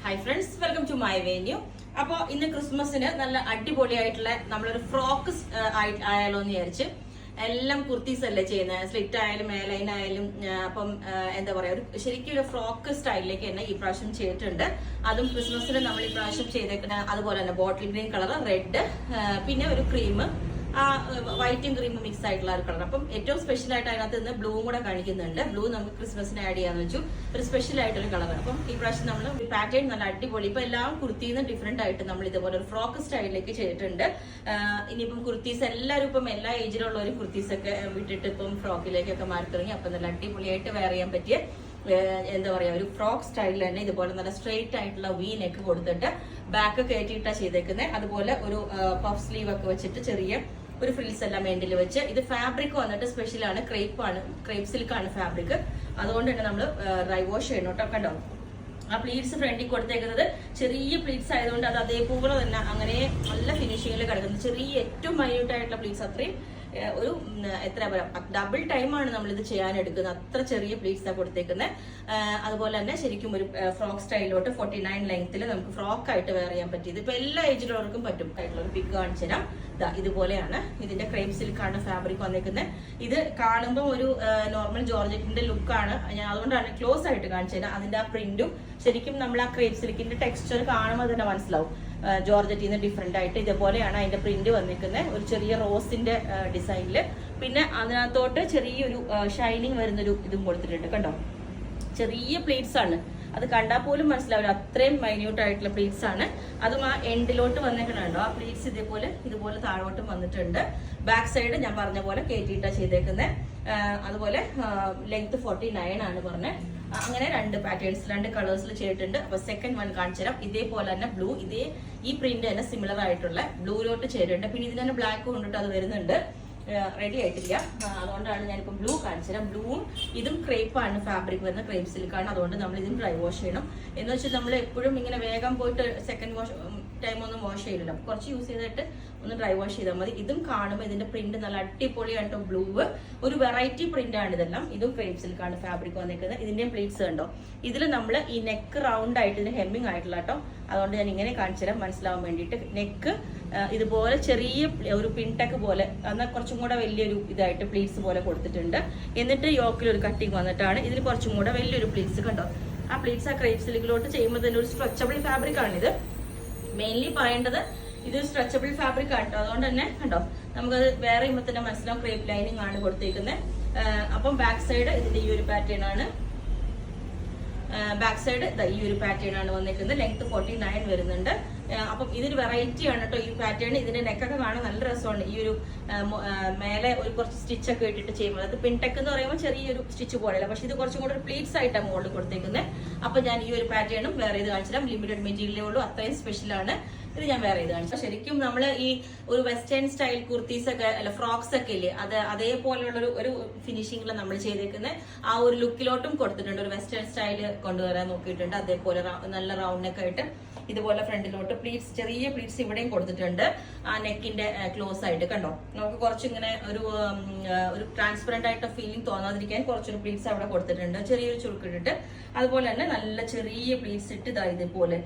Hi friends, welcome to my venue. അപ്പോൾ ഇന്ന് ക്രിസ്മസിന് നല്ല അടിപൊളിയായിട്ടുള്ള നമ്മളൊരു ഫ്രോക്ക് ആയാലോ എന്ന് വിചാരിച്ച് എല്ലാം കുർത്തീസ് അല്ലേ ചെയ്യുന്നത്, സ്ലിറ്റ് ആയാലും എയർലൈൻ ആയാലും. അപ്പം എന്താ പറയാ, ശരിക്കും ഒരു ഫ്രോക്ക് സ്റ്റൈലിലേക്ക് തന്നെ ഈ പ്രാവശ്യം ചെയ്തിട്ടുണ്ട്. അതും ക്രിസ്മസിന് നമ്മൾ ഈ പ്രാവശ്യം ചെയ്തേക്കുന്ന അതുപോലെ തന്നെ ബോട്ടിൽ ഗ്രീൻ കളർ, റെഡ്, പിന്നെ ഒരു ക്രീം, വൈറ്റും ക്രീമും മിക്സ് ആയിട്ടുള്ള ഒരു കളർ. അപ്പം ഏറ്റവും സ്പെഷ്യൽ ആയിട്ട് അതിനകത്ത് നിന്ന് ബ്ലൂവും കൂടെ കാണിക്കുന്നുണ്ട്. ബ്ലൂ നമുക്ക് ക്രിസ്മസിന് ആഡ് ചെയ്യാന്ന് വെച്ചു, ഒരു സ്പെഷ്യൽ ആയിട്ടൊരു കളർ. അപ്പം ഈ പ്രാവശ്യം നമ്മൾ പാറ്റേൺ നല്ല അടിപൊളി. ഇപ്പൊ എല്ലാം കുർത്തിന്ന് ഡിഫറെന്റ് ആയിട്ട് നമ്മൾ ഇതുപോലെ ഒരു ഫ്രോക്ക് സ്റ്റൈലിലേക്ക് ചെയ്തിട്ടുണ്ട്. ഇനിയിപ്പം കുർത്തീസ് എല്ലാവരും ഇപ്പം എല്ലാ ഏജിലുള്ളവരും കുർത്തീസ് ഒക്കെ വിട്ടിട്ട് ഇപ്പം ഫ്രോക്കിലേക്കൊക്കെ മാറി തുടങ്ങി. അപ്പം നല്ല അടിപൊളിയായിട്ട് വെയർ ചെയ്യാൻ പറ്റിയ എന്താ പറയാ, ഒരു ഫ്രോക്ക് സ്റ്റൈലിൽ തന്നെ ഇതുപോലെ നല്ല സ്ട്രെയിറ്റ് ആയിട്ടുള്ള വി നെക്ക് കൊടുത്തിട്ട് ബാക്ക് കയറ്റിയിട്ടാ ചെയ്തേക്കുന്നത്. അതുപോലെ ഒരു പഫ് സ്ലീവ് ഒക്കെ വെച്ചിട്ട് ചെറിയ ഒരു ഫ്രിൽസ് എല്ലാം എൻഡിൽ വെച്ച്. ഇത് ഫാബ്രിക് വന്നിട്ട് സ്പെഷ്യൽ ആണ്, ക്രേപ്പ് സിൽക്ക് ആണ് ഫാബ്രിക്. അതുകൊണ്ട് തന്നെ നമ്മൾ ഡ്രൈ വാഷ് ചെയ്യണം കേട്ടോ. കണ്ടോ, ആ പ്ലീറ്റ്സ് ഫ്രണ്ടിൽ കൊടുത്തേക്കുന്നത് ചെറിയ പ്ലീറ്റ്സ് ആയതുകൊണ്ട് അത് അതേപോലെ തന്നെ അങ്ങനെ നല്ല ഫിനിഷിങ്ങിൽ കിടക്കുന്നത്. ചെറിയ ഏറ്റവും മൈന്യൂട്ട് ആയിട്ടുള്ള പ്ലീറ്റ്സ്, അത്രയും ഒരു എത്ര പറയാം, ഡബിൾ ടൈമാണ് നമ്മളിത് ചെയ്യാൻ എടുക്കുന്നത്. അത്ര ചെറിയ പ്ലീറ്റ്സാണ് കൊടുത്തേക്കുന്നത്. അതുപോലെ തന്നെ ശരിക്കും ഒരു ഫ്രോക്ക് സ്റ്റൈലിലോട്ട് 49 ലെങ്ത്തിൽ നമുക്ക് ഫ്രോക്ക് ആയിട്ട് വെയർ ചെയ്യാൻ പറ്റിയത്. ഇപ്പൊ എല്ലാ ഏജിലുള്ളവർക്കും പറ്റും. ആയിട്ടുള്ള ഒരു പിക്ക് കാണിച്ചു തരാം. ഇതുപോലെയാണ് ഇതിന്റെ ക്രേപ്പ് സിൽക്കാണ് ഫാബ്രിക് വന്നേക്കുന്നത്. ഇത് കാണുമ്പോൾ ഒരു നോർമൽ ജോർജറ്റിന്റെ ലുക്കാണ്. ഞാൻ അതുകൊണ്ടാണ് ക്ലോസ് ആയിട്ട് കാണിച്ചു തരാം. അതിന്റെ ആ പ്രിന്റും ശരിക്കും നമ്മൾ ആ ക്രേപ്പ് സിൽക്കിന്റെ ടെക്സ്ചർ കാണുമ്പോൾ തന്നെ മനസ്സിലാവും. ജോർജറ്റിൽ നിന്ന് ഡിഫറെന്റ് ആയിട്ട് ഇതുപോലെയാണ് അതിന്റെ പ്രിന്റ് വന്നിരിക്കുന്നത്, ഒരു ചെറിയ റോസിന്റെ ഡിസൈനില്. പിന്നെ അതിനകത്തോട്ട് ചെറിയൊരു ഷൈനിങ് വരുന്നൊരു ഇതും കൊടുത്തിട്ടുണ്ട്. കണ്ടോ, ചെറിയ പ്ലേറ്റ്സ് ആണ്, അത് കണ്ടാൽ പോലും മനസ്സിലാവില്ല, അത്രയും മൈന്യൂട്ട് ആയിട്ടുള്ള പ്ലീറ്റ്സ് ആണ്. അതും ആ എൻഡിലോട്ട് വന്നേക്കണുണ്ടോ, ആ പ്ലീറ്റ്സ് ഇതുപോലെ താഴോട്ടും വന്നിട്ടുണ്ട്. ബാക്ക് സൈഡ് ഞാൻ പറഞ്ഞ പോലെ കയറ്റിയിട്ടാ ചെയ്തേക്കുന്നത്. അതുപോലെ ലെങ്ത് 49 ആണ് പറഞ്ഞത്. അങ്ങനെ രണ്ട് പാറ്റേൺസ്, രണ്ട് കളേഴ്സിൽ ചെയ്തിട്ടുണ്ട്. അപ്പൊ സെക്കൻഡ് വൺ കാണിച്ചു തരാം. ഇതേപോലെ തന്നെ ബ്ലൂ, ഈ പ്രിന്റ് തന്നെ സിമിലർ ആയിട്ടുള്ള ബ്ലൂയിലോട്ട് ചെയ്തിട്ടുണ്ട്. പിന്നെ ഇതിന് തന്നെ ബ്ലാക്ക് കൊണ്ടിട്ട് അത് വരുന്നുണ്ട്. റെഡി ആയിട്ടില്ല, അതുകൊണ്ടാണ് ഞാനിപ്പോൾ ബ്ലൂ കാണിച്ചു തരാം. ബ്ലൂവും ഇതും ക്രേപ്പാണ് ഫാബ്രിക് വരുന്ന, ക്രേപ്പ് സിൽക്കാണ്. അതുകൊണ്ട് നമ്മൾ ഇതും ഡ്രൈ വാഷ് ചെയ്യണം. എന്ന് വെച്ചാൽ നമ്മൾ എപ്പോഴും ഇങ്ങനെ വേഗം പോയിട്ട് സെക്കൻഡ് വാഷ് ടൈം ഒന്നും വാഷ് ചെയ്യില്ല, കുറച്ച് യൂസ് ചെയ്തിട്ട് ഒന്ന് ഡ്രൈ വാഷ് ചെയ്താൽ മതി. ഇതും കാണുമ്പോൾ ഇതിന്റെ പ്രിന്റ് നല്ല അടിപൊളിയാണ് കേട്ടോ. ബ്ലൂ ഒരു വെറൈറ്റി പ്രിന്റ് ആണ് ഇതെല്ലാം. ഇതും ക്രേപ്പ് സിൽക്കാണ് ഫാബ്രിക് വന്നിരിക്കുന്നത്. ഇതിന്റെയും പ്ലീറ്റ്സ് കണ്ടോ. ഇതിൽ നമ്മൾ ഈ നെക്ക് റൗണ്ട് ആയിട്ട് ഇതിന് ഹെമ്മിങ് ആയിട്ടുള്ള കേട്ടോ. അതുകൊണ്ട് ഞാൻ ഇങ്ങനെ കാണിച്ചു തരാം മനസ്സിലാവാൻ വേണ്ടിയിട്ട്. നെക്ക് ഇതുപോലെ ചെറിയ ഒരു പിൻടെക്ക് പോലെ, എന്നാൽ കുറച്ചും കൂടെ വലിയൊരു ഇതായിട്ട് പ്ലീറ്റ്സ് പോലെ കൊടുത്തിട്ടുണ്ട്. എന്നിട്ട് യോക്കിൽ ഒരു കട്ടിങ് വന്നിട്ടാണ് ഇതിന് കുറച്ചും കൂടെ വലിയൊരു പ്ലീറ്റ്സ്. കണ്ടോ, ആ പ്ലീറ്റ്സ് ആ ക്രേപ്പ് സിൽക്കിലോട്ട് ചെയ്യുമ്പോൾ തന്നെ ഒരു സ്ട്രെച്ചബിൾ ഫാബ്രിക് ആണിത്. മെയിൻലി പറയേണ്ടത് ഇതൊരു സ്ട്രെച്ചബിൾ ഫാബ്രിക് ആണ് കേട്ടോ. അതുകൊണ്ട് തന്നെ കണ്ടോ, നമുക്കത് വേറെ ചെയ്യുമ്പോൾ തന്നെ മനസ്സിലാവും ക്രേപ്പ് ലൈനിങ് ആണ് കൊടുത്തേക്കുന്നത്. അപ്പം ബാക്ക് സൈഡ് ഇതിന്റെ ഈ ഒരു പാറ്റേൺ ആണ്. ബാക്ക് സൈഡ് ഈ ഒരു പാറ്റേൺ ആണ് വന്നിരിക്കുന്നത്. ലെങ്ത് 49 വരുന്നുണ്ട്. അപ്പം ഇതൊരു വെറൈറ്റി ആണ് കേട്ടോ ഈ പാറ്റേൺ. ഇതിന്റെ നെക്കൊക്കെ കാണാൻ നല്ല രസമാണ്. ഈ ഒരു മേലെ ഒരു കുറച്ച് സ്റ്റിച്ച് ഒക്കെ ഇട്ടിട്ട് ചെയ്യുമ്പോൾ, അത് പിൻടെക്ക് എന്ന് പറയുമ്പോൾ ചെറിയൊരു സ്റ്റിച്ച് പോലെയല്ല, പക്ഷെ ഇത് കുറച്ചും കൂടെ ഒരു പ്ലീറ്റ്സ് ആയിട്ടാണ് മുകളിൽ കൊടുത്തേക്കുന്നത്. അപ്പൊ ഞാൻ ഈ ഒരു പാറ്റേണും വേറെ ചെയ്ത് കാണിച്ചിടാം. ലിമിറ്റഡ് മെറ്റീരിയലേ ഉള്ളൂ, അത്രയും സ്പെഷ്യലാണ്. ഇത് ഞാൻ വേറെ ചെയ്ത് കാണിച്ചു. ശരിക്കും നമ്മൾ ഈ ഒരു വെസ്റ്റേൺ സ്റ്റൈൽ കുർത്തീസ് ഒക്കെ അല്ല ഫ്രോക്സ് ഒക്കെ ഇല്ലേ, അതേപോലെയുള്ള ഒരു ഫിനിഷിംഗിൽ നമ്മൾ ചെയ്തേക്കുന്നത്. ആ ഒരു ലുക്കിലോട്ടും കൊടുത്തിട്ടുണ്ട്. ഒരു വെസ്റ്റേൺ സ്റ്റൈല് കൊണ്ടുവരാൻ നോക്കിയിട്ടുണ്ട്. അതേപോലെ നല്ല റൗണ്ട് ഒക്കെ ആയിട്ട് ഇതുപോലെ ഫ്രണ്ടിലോട്ട് പ്ലീറ്റ്സ്, ചെറിയ പ്ലീറ്റ്സ് ഇവിടെയും കൊടുത്തിട്ടുണ്ട്. ആ നെക്കിന്റെ ക്ലോസ് ആയിട്ട് കണ്ടോ, നമുക്ക് കുറച്ചിങ്ങനെ ഒരു ട്രാൻസ്പെറന്റ് ആയിട്ട് ഫീലിംഗ് തോന്നാതിരിക്കാൻ കുറച്ചൊരു പ്ലീറ്റ്സ് അവിടെ കൊടുത്തിട്ടുണ്ട്, ചെറിയൊരു ചുരുക്കിട്ടിട്ട്. അതുപോലെ തന്നെ നല്ല ചെറിയ പ്ലീറ്റ്സ് ഇട്ട് ഇതുപോലെ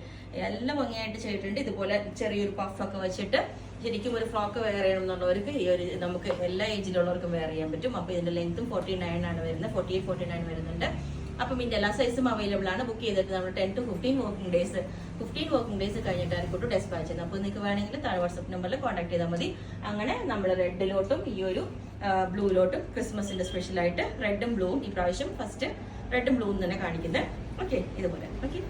എല്ലാം ഭംഗിയായിട്ട് ചെയ്തിട്ടുണ്ട്. ഇതുപോലെ ചെറിയൊരു പഫൊക്കെ വെച്ചിട്ട് ശരിക്കും ഒരു ഫ്രോക്ക് വെയർ ചെയ്യണം എന്നുള്ളവർക്ക് ഈ ഒരു നമുക്ക് എല്ലാ ഏജിലുള്ളവർക്കും വെയർ ചെയ്യാൻ പറ്റും. അപ്പൊ ഇതിന്റെ ലെങ്ത്തും 49 ആണ് വരുന്നത്, 48-49 വരുന്നുണ്ട്. അപ്പം ഇതിന്റെ എല്ലാ സൈസും അവൈലബിൾ ആണ്. ബുക്ക് ചെയ്തിട്ട് നമ്മൾ 10 to 15 വർക്കിംഗ് ഡേയ്സ് കഴിഞ്ഞിട്ടായിരിക്കും ഡെസ്പാച്ച് ചെയ്യുന്നത്. അപ്പോൾ നിങ്ങൾക്ക് വേണമെങ്കിൽ താഴെ വാട്സ്ആപ്പ് നമ്പറിൽ കോൺടാക്ട് ചെയ്താൽ മതി. അങ്ങനെ നമ്മൾ റെഡിലോട്ടും ഈ ഒരു ബ്ലൂയിലോട്ടും ക്രിസ്മസിന്റെ സ്പെഷ്യൽ ആയിട്ട് റെഡും ബ്ലൂവും ഈ പ്രാവശ്യം ഫസ്റ്റ് റെഡും ബ്ലൂവും തന്നെ കാണിക്കുന്നത്. ഓക്കെ, ഇതുപോലെ. ഓക്കെ.